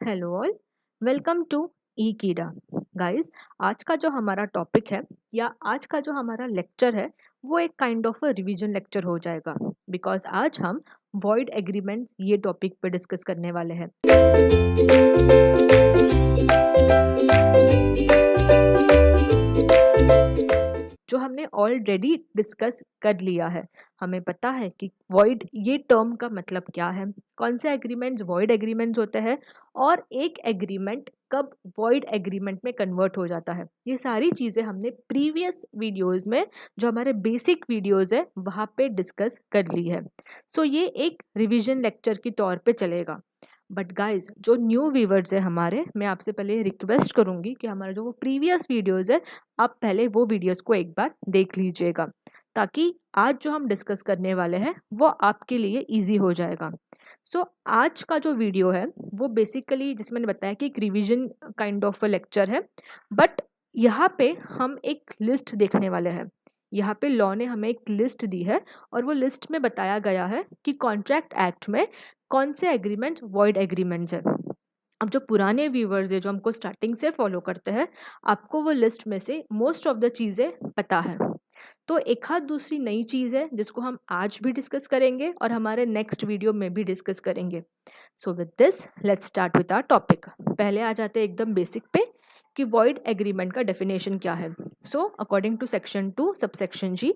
Hello all, welcome to ई कीड़ा। Guys, आज का जो हमारा टॉपिक है या आज का जो हमारा लेक्चर है वो एक kind of a revision lecture हो जाएगा। बिकॉज आज हम वॉइड एग्रीमेंट ये टॉपिक पे डिस्कस करने वाले हैं। जो हमने ऑलरेडी डिस्कस कर लिया है। हमें पता है कि वॉइड ये टर्म का मतलब क्या है, कौन से एग्रीमेंट्स वॉइड एग्रीमेंट्स होते हैं और एक एग्रीमेंट कब वॉइड एग्रीमेंट में कन्वर्ट हो जाता है। ये सारी चीज़ें हमने प्रीवियस वीडियोस में, जो हमारे बेसिक वीडियोस है, वहाँ पे डिस्कस कर ली है। सो ये एक रिवीजन लेक्चर के तौर पे चलेगा। बट गाइज, जो न्यू व्यूवर्स है हमारे, मैं आपसे पहले रिक्वेस्ट करूंगी कि हमारा जो वो प्रीवियस वीडियोस है, आप पहले वो वीडियोस को एक बार देख लीजिएगा, ताकि आज जो हम डिस्कस करने वाले हैं वो आपके लिए इजी हो जाएगा। सो आज का जो वीडियो है वो बेसिकली, जिसमें मैंने बताया कि एक रिवीजन काइंड ऑफ लेक्चर है, बट यहाँ पे हम एक लिस्ट देखने वाले हैं। यहाँ पे लॉ ने हमें एक लिस्ट दी है और वो लिस्ट में बताया गया है कि कॉन्ट्रैक्ट एक्ट में कौन से एग्रीमेंट्स वॉइड एग्रीमेंट्स है। अब जो पुराने व्यूवर्स है, जो हमको स्टार्टिंग से फॉलो करते हैं, आपको वो लिस्ट में से मोस्ट ऑफ द चीज़ें पता है। तो एक हाथ दूसरी नई चीज़ है जिसको हम आज भी डिस्कस करेंगे और हमारे नेक्स्ट वीडियो में भी डिस्कस करेंगे। So with this let's start with our topic. पहले आ जाते हैं एकदम बेसिक पे कि वॉइड एग्रीमेंट का डेफिनेशन क्या है। So according to section 2 subsection G,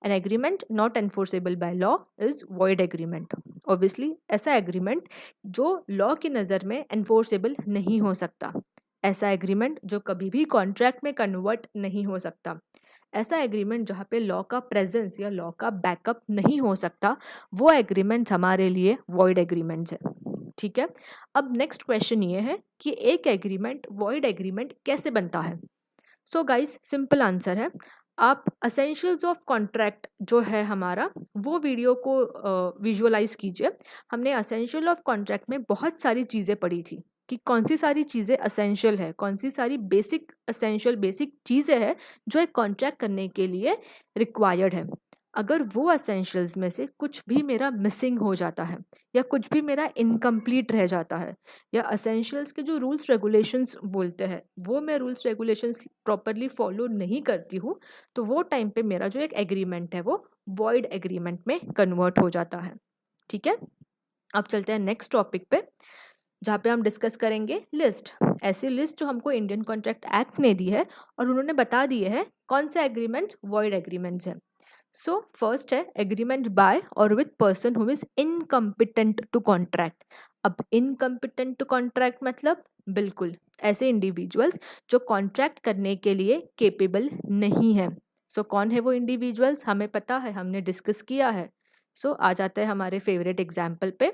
an agreement not enforceable by law is void agreement. Obviously ऐसा एग्रीमेंट जो लॉ की नज़र में एनफोर्सेबल नहीं हो सकता, ऐसा एग्रीमेंट जो कभी भी कॉन्ट्रैक्ट में कन्वर्ट नहीं हो सकता, ऐसा एग्रीमेंट जहाँ पे लॉ का प्रेजेंस या लॉ का बैकअप नहीं हो सकता, वो एग्रीमेंट हमारे लिए वॉइड एग्रीमेंट्स है। ठीक है। अब नेक्स्ट क्वेश्चन ये है कि एक एग्रीमेंट वॉइड एग्रीमेंट कैसे बनता है। सो गाइस, सिंपल आंसर है, आप असेंशियल्स ऑफ कॉन्ट्रैक्ट जो है हमारा, वो वीडियो को विजुअलाइज कीजिए। हमने असेंशियल ऑफ कॉन्ट्रैक्ट में बहुत सारी चीज़ें पढ़ी थी कि कौन सी सारी चीज़ें असेंशियल है, कौन सी सारी बेसिक असेंशियल बेसिक चीज़ें हैं जो एक कॉन्ट्रैक्ट करने के लिए रिक्वायर्ड है। अगर वो असेंशियल्स में से कुछ भी मेरा मिसिंग हो जाता है या कुछ भी मेरा इनकम्प्लीट रह जाता है, या असेंशियल्स के जो रूल्स रेगुलेशंस बोलते हैं वो मैं रूल्स रेगुलेशंस प्रॉपरली फॉलो नहीं करती हूँ, तो वो टाइम पे मेरा जो एक एग्रीमेंट है वो वॉइड एग्रीमेंट में कन्वर्ट हो जाता है। ठीक है। अब चलते हैं नेक्स्ट टॉपिक पे, जहाँ पे हम डिस्कस करेंगे लिस्ट। ऐसी लिस्ट जो हमको इंडियन कॉन्ट्रैक्ट एक्ट ने दी है और उन्होंने बता दिए है कौन से एग्रीमेंट्स वॉइड एग्रीमेंट्स हैं। सो फर्स्ट है agreement by or with person who is incompetent to contract. अब इनकम्पिटेंट टू कॉन्ट्रैक्ट मतलब बिल्कुल ऐसे इंडिविजुअल्स जो कॉन्ट्रैक्ट करने के लिए केपेबल नहीं है। सो कौन है वो इंडिविजुअल्स, हमें पता है, हमने डिस्कस किया है। सो आ जाता है हमारे फेवरेट एग्जाम्पल पे।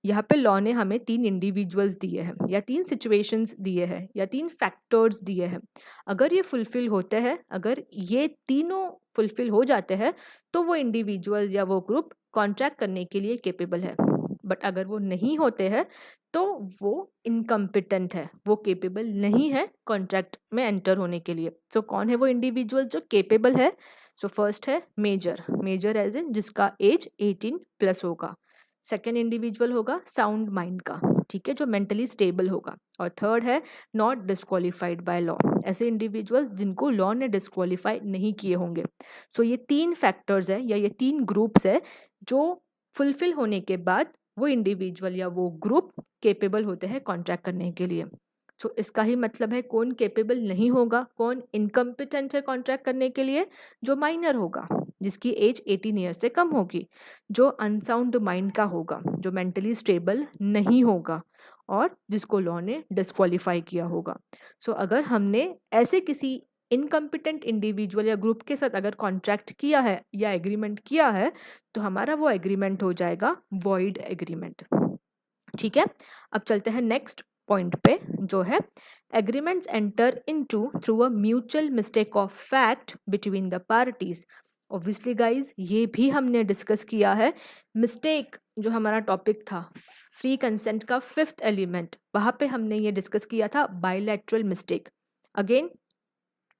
यहाँ पे लॉ ने हमें 3 इंडिविजुअल्स दिए हैं या 3 सिचुएशंस दिए हैं या 3 फैक्टर्स दिए हैं। अगर ये फुलफिल होते हैं, अगर ये तीनों फुलफिल हो जाते हैं, तो वो इंडिविजुअल्स या वो ग्रुप कॉन्ट्रैक्ट करने के लिए केपेबल है। बट अगर वो नहीं होते हैं तो वो इनकम्पिटेंट है, वो केपेबल नहीं है कॉन्ट्रैक्ट में एंटर होने के लिए। सो कौन है वो इंडिविजुअल जो केपेबल है। सो फर्स्ट है मेजर, मेजर एज इन जिसका एज 18 प्लस होगा। सेकेंड इंडिविजुअल होगा साउंड माइंड का, ठीक है, जो मेंटली स्टेबल होगा। और थर्ड है नॉट डिस्क्वालिफाइड बाय लॉ, ऐसे इंडिविजुअल जिनको लॉ ने डिस्क्वालीफाई नहीं किए होंगे। सो ये 3 फैक्टर्स है या ये 3 ग्रुप्स है जो फुलफिल होने के बाद वो इंडिविजुअल या वो ग्रुप केपेबल होते हैं कॉन्ट्रैक्ट करने के लिए। सो इसका ही मतलब है कौन केपेबल नहीं होगा, कौन इनकम्पिटेंट है कॉन्ट्रैक्ट करने के लिए, जो माइनर होगा, जिसकी एज 18 ईयर से कम होगी, जो अनसाउंड माइंड का होगा, जो मेंटली स्टेबल नहीं होगा और जिसको लॉ ने डिस्क्वालीफाई किया होगा। सो अगर हमने ऐसे किसी इनकम्पिटेंट इंडिविजुअल या ग्रुप के साथ अगर कॉन्ट्रैक्ट किया है या एग्रीमेंट किया है, तो हमारा वो एग्रीमेंट हो जाएगा वॉइड एग्रीमेंट। ठीक है। अब चलते हैं नेक्स्ट पॉइंट पे, जो है agreements enter into through a mutual mistake of fact between the parties. Obviously guys, ये भी हमने डिस्कस किया है। मिस्टेक जो हमारा टॉपिक था फ्री कंसेंट का 5th एलिमेंट, वहाँ पे हमने ये डिस्कस किया था बायलैटरल मिस्टेक। अगेन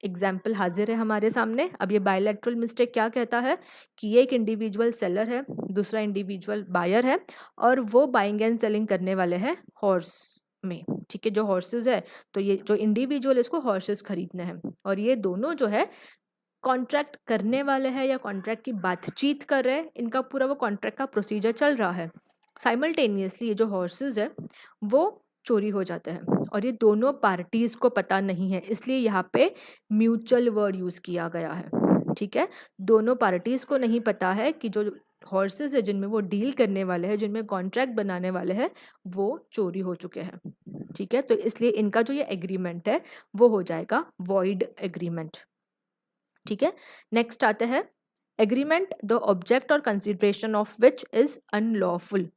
एग्जाम्पल हाजिर है हमारे सामने। अब ये बायलैटरल मिस्टेक क्या कहता है कि एक इंडिविजुअल सेलर है, दूसरा इंडिविजुअल बायर है और वो बाइंग एंड सेलिंग करने वाले हैं हॉर्स में। ठीक है, जो हॉर्सेस है, तो ये जो इंडिविजुअल इसको हॉर्सेस खरीदने हैं, और ये दोनों जो है कॉन्ट्रैक्ट करने वाले हैं या कॉन्ट्रैक्ट की बातचीत कर रहे हैं, इनका पूरा वो कॉन्ट्रैक्ट का प्रोसीजर चल रहा है। साइमल्टेनियसली ये जो हॉर्सेस है वो चोरी हो जाते हैं, और ये दोनों पार्टीज को पता नहीं है, इसलिए यहाँ पे म्यूचुअल वर्ड यूज किया गया है। ठीक है, दोनों पार्टीज को नहीं पता है कि जो हॉर्सेस है जिनमें वो डील करने वाले हैं, जिनमें कॉन्ट्रैक्ट बनाने वाले हैं, वो चोरी हो चुके हैं। ठीक है, तो इसलिए इनका जो ये एग्रीमेंट है वो हो जाएगा वॉइड एग्रीमेंट। ठीक है, नेक्स्ट आते हैं एग्रीमेंट द ऑब्जेक्ट और consideration of which is unlawful.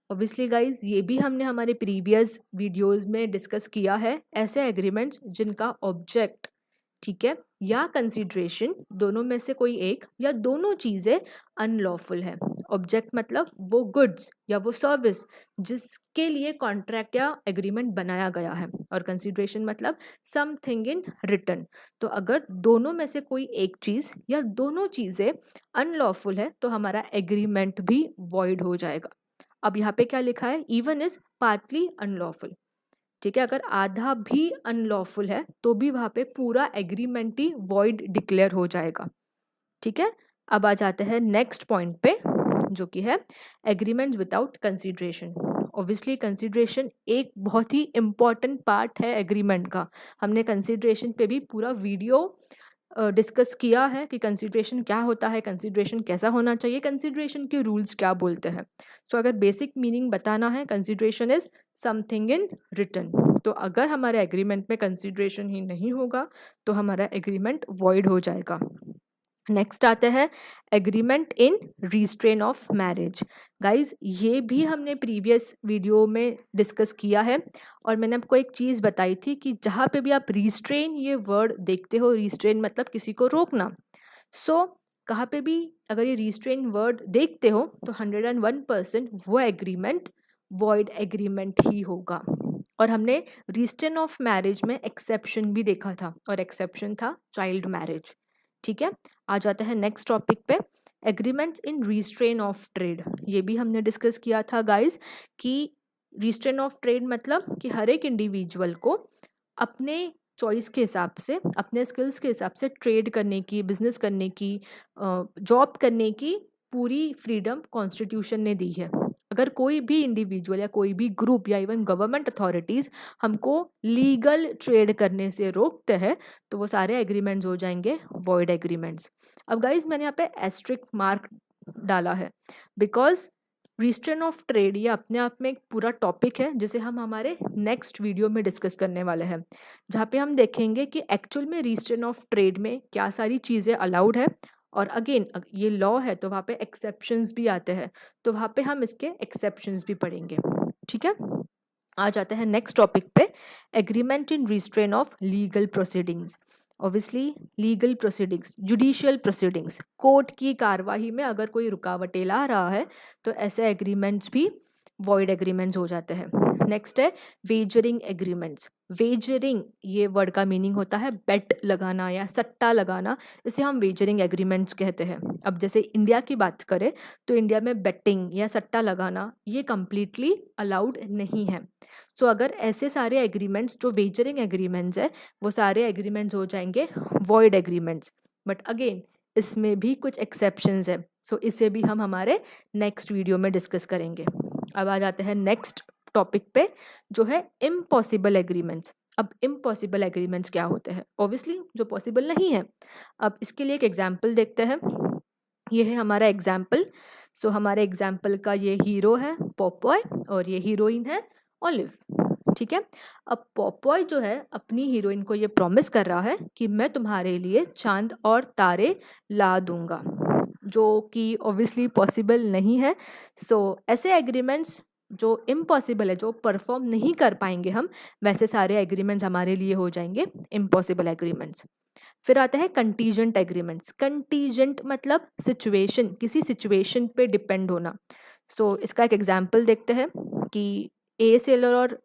Obviously guys ये भी हमने हमारे प्रीवियस वीडियोस में डिस्कस किया है, ऐसे एग्रीमेंट्स जिनका ऑब्जेक्ट, ठीक है, या कंसिडरेशन, दोनों में से कोई एक या दोनों चीज़ें अनलॉफुल है। ऑब्जेक्ट मतलब वो गुड्स या वो सर्विस जिसके लिए कॉन्ट्रैक्ट या एग्रीमेंट बनाया गया है, और कंसिडरेशन मतलब समथिंग इन रिटर्न। तो अगर दोनों में से कोई एक चीज़ या दोनों चीज़ें अनलॉफुल है तो हमारा एग्रीमेंट भी वॉइड हो जाएगा। अब यहाँ पे क्या लिखा है, इवन इज पार्टली अनलॉफुल। ठीक है, अगर आधा भी अनलॉफुल है तो भी वहाँ पे पूरा एग्रीमेंट ही वॉइड डिक्लेयर हो जाएगा। ठीक है, अब आ जाते हैं नेक्स्ट पॉइंट पे, जो कि है agreement without consideration. Obviously consideration एक बहुत ही इम्पॉर्टेंट पार्ट है एग्रीमेंट का। हमने कंसिडरेशन पे भी पूरा वीडियो डिस्कस किया है कि कंसिडरेशन क्या होता है, कंसिडरेशन कैसा होना चाहिए, कंसिडरेशन के रूल्स क्या बोलते हैं। सो अगर बेसिक मीनिंग बताना है, consideration is something in return. तो अगर हमारे एग्रीमेंट में कंसिडरेशन ही नहीं होगा तो हमारा एग्रीमेंट वॉइड हो जाएगा। नेक्स्ट आते हैं agreement in restrain of marriage. Guys ये भी हमने प्रीवियस वीडियो में डिस्कस किया है, और मैंने आपको एक चीज़ बताई थी कि जहाँ पे भी आप रिस्ट्रेन ये वर्ड देखते हो, रिस्ट्रेन मतलब किसी को रोकना, सो कहाँ पे भी अगर ये रिस्ट्रेन वर्ड देखते हो तो 101% वो एग्रीमेंट वॉइड एग्रीमेंट ही होगा। और हमने रिस्ट्रेन ऑफ मैरिज में एक्सेप्शन भी देखा था, और एक्सेप्शन था चाइल्ड मैरिज। ठीक है, आ जाते हैं नेक्स्ट टॉपिक पे, agreements in restrain of trade. ये भी हमने डिस्कस किया था गाइज कि रिस्ट्रेन ऑफ ट्रेड मतलब कि हर एक इंडिविजुअल को अपने चॉइस के हिसाब से, अपने स्किल्स के हिसाब से ट्रेड करने की, बिजनेस करने की, जॉब करने की पूरी फ्रीडम कॉन्स्टिट्यूशन ने दी है। अगर कोई भी इंडिविजुअल या कोई भी ग्रुप या इवन गवर्नमेंट अथॉरिटीज़ हमको लीगल ट्रेड करने से रोकते हैं तो वो सारे एग्रीमेंट्स हो जाएंगे वॉइड एग्रीमेंट्स। अब गाइज मैंने यहाँ पे एस्ट्रिक मार्क डाला है बिकॉज रिस्ट्रेन ऑफ ट्रेड ये अपने आप में एक पूरा टॉपिक है जिसे हम हमारे नेक्स्ट वीडियो में डिस्कस करने वाले हैं, जहाँ पे हम देखेंगे कि एक्चुअल में रिस्ट्रेन ऑफ ट्रेड में क्या सारी चीज़ें अलाउड है, और अगेन ये लॉ है तो वहाँ पे एक्सेप्शंस भी आते हैं, तो वहाँ पे हम इसके एक्सेप्शंस भी पढ़ेंगे। ठीक है, आ जाते हैं नेक्स्ट टॉपिक पे, agreement in restrain of legal proceedings. Obviously legal proceedings, judicial proceedings, court की कार्यवाही में अगर कोई रुकावटें ला रहा है तो ऐसे एग्रीमेंट्स भी वॉइड एग्रीमेंट्स हो जाते हैं। नेक्स्ट है वेजरिंग एग्रीमेंट्स। वेजरिंग ये वर्ड का मीनिंग होता है बेट लगाना या सट्टा लगाना, इसे हम वेजरिंग एग्रीमेंट्स कहते हैं। अब जैसे इंडिया की बात करें तो इंडिया में बेटिंग या सट्टा लगाना ये कम्प्लीटली अलाउड नहीं है। सो अगर ऐसे सारे एग्रीमेंट्स जो वेजरिंग एग्रीमेंट्स है वो सारे एग्रीमेंट्स हो जाएंगे वॉइड एग्रीमेंट्स। बट अगेन इसमें भी कुछ एक्सेप्शंस है, सो इसे भी हम हमारे नेक्स्ट वीडियो में डिस्कस करेंगे। अब आ जाते हैं नेक्स्ट टॉपिक पे, जो है इम्पॉसिबल एग्रीमेंट्स। अब इम्पॉसिबल एग्रीमेंट्स क्या होते हैं, ऑब्वियसली जो पॉसिबल नहीं है। अब इसके लिए एक एग्जाम्पल देखते हैं, ये है हमारा एग्जाम्पल। सो हमारे एग्जाम्पल का ये हीरो है पॉपॉय और ये हीरोइन है ऑलिव। ठीक है, अब पॉपॉय जो है अपनी हीरोइन को ये प्रॉमिस कर रहा है कि मैं तुम्हारे लिए चांद और तारे ला दूंगा, जो कि ऑब्वियसली पॉसिबल नहीं है। सो ऐसे एग्रीमेंट्स जो इम्पॉसिबल है, जो परफॉर्म नहीं कर पाएंगे हम, वैसे सारे एग्रीमेंट्स हमारे लिए हो जाएंगे इम्पॉसिबल एग्रीमेंट्स। फिर आता है कंटीजेंट एग्रीमेंट्स। कंटीजेंट मतलब सिचुएशन, किसी सिचुएशन पे डिपेंड होना। सो इसका एक एग्जांपल देखते हैं कि ए सेलर और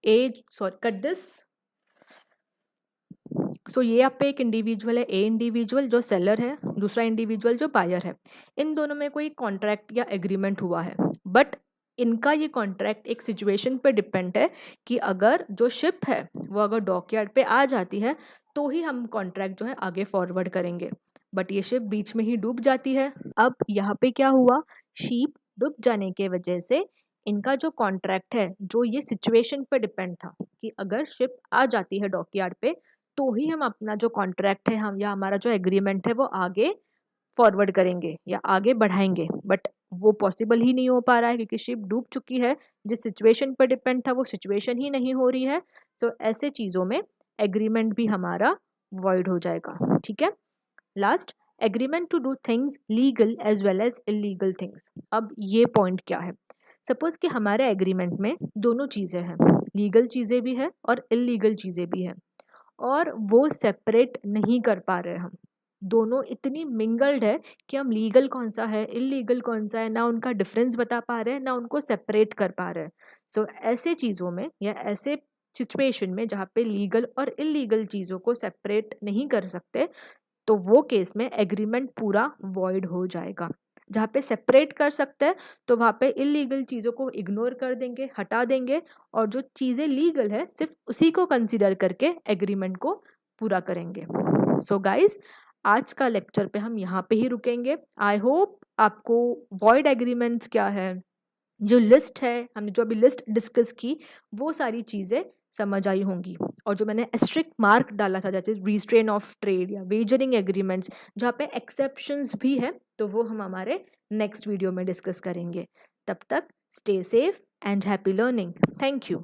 कट दिस। सो ये आप पे एक इंडिविजुअल है, ए इंडिविजुअल जो सेलर है, दूसरा इंडिविजुअल जो बायर है। इन दोनों में कोई कॉन्ट्रैक्ट या एग्रीमेंट हुआ है, बट इनका ये कॉन्ट्रैक्ट एक सिचुएशन पे डिपेंड है कि अगर जो शिप है वो अगर डॉकयार्ड पे आ जाती है तो ही हम कॉन्ट्रैक्ट जो है आगे फॉरवर्ड करेंगे, बट ये शिप बीच में ही डूब जाती है। अब यहाँ पे क्या हुआ, शिप डूब जाने के वजह से इनका जो कॉन्ट्रैक्ट है, जो ये सिचुएशन पे डिपेंड था कि अगर शिप आ जाती है डॉकयार्ड पे तो ही हम अपना जो कॉन्ट्रैक्ट है हम या हमारा जो एग्रीमेंट है वो आगे फॉरवर्ड करेंगे या आगे बढ़ाएंगे, बट वो पॉसिबल ही नहीं हो पा रहा है क्योंकि शिप डूब चुकी है। जिस सिचुएशन पर डिपेंड था वो सिचुएशन ही नहीं हो रही है। सो ऐसे चीज़ों में एग्रीमेंट भी हमारा वॉइड हो जाएगा। ठीक है। Last, agreement to do things legal as well as illegal things. अब ये पॉइंट क्या है, सपोज कि हमारे एग्रीमेंट में दोनों चीज़ें हैं, लीगल चीज़ें भी है और इलीगल चीज़ें भी हैं, और वो सेपरेट नहीं कर पा रहे हम, दोनों इतनी मिंगल्ड है कि हम लीगल कौन सा है इलीगल कौन सा है ना उनका डिफरेंस बता पा रहे हैं ना उनको सेपरेट कर पा रहे हैं। सो ऐसे चीज़ों में या ऐसे सिचुएशन में जहाँ पे लीगल और इलीगल चीज़ों को सेपरेट नहीं कर सकते तो वो केस में एग्रीमेंट पूरा वॉइड हो जाएगा। जहाँ पे सेपरेट कर सकते हैं तो वहाँ पे इलीगल चीज़ों को इग्नोर कर देंगे, हटा देंगे, और जो चीज़ें लीगल है सिर्फ उसी को कंसीडर करके एग्रीमेंट को पूरा करेंगे। सो गाइज, आज का लेक्चर पे हम यहाँ पे ही रुकेंगे। आई होप आपको वॉइड एग्रीमेंट्स क्या है, जो लिस्ट है हमने जो अभी लिस्ट डिस्कस की, वो सारी चीज़ें समझ आई होंगी। और जो मैंने स्ट्रिक्ट मार्क डाला था जैसे रिस्ट्रेन ऑफ ट्रेड या वेजरिंग एग्रीमेंट्स जहाँ पे एक्सेप्शंस भी है, तो वो हम हमारे नेक्स्ट वीडियो में डिस्कस करेंगे। तब तक stay safe and happy learning. Thank you.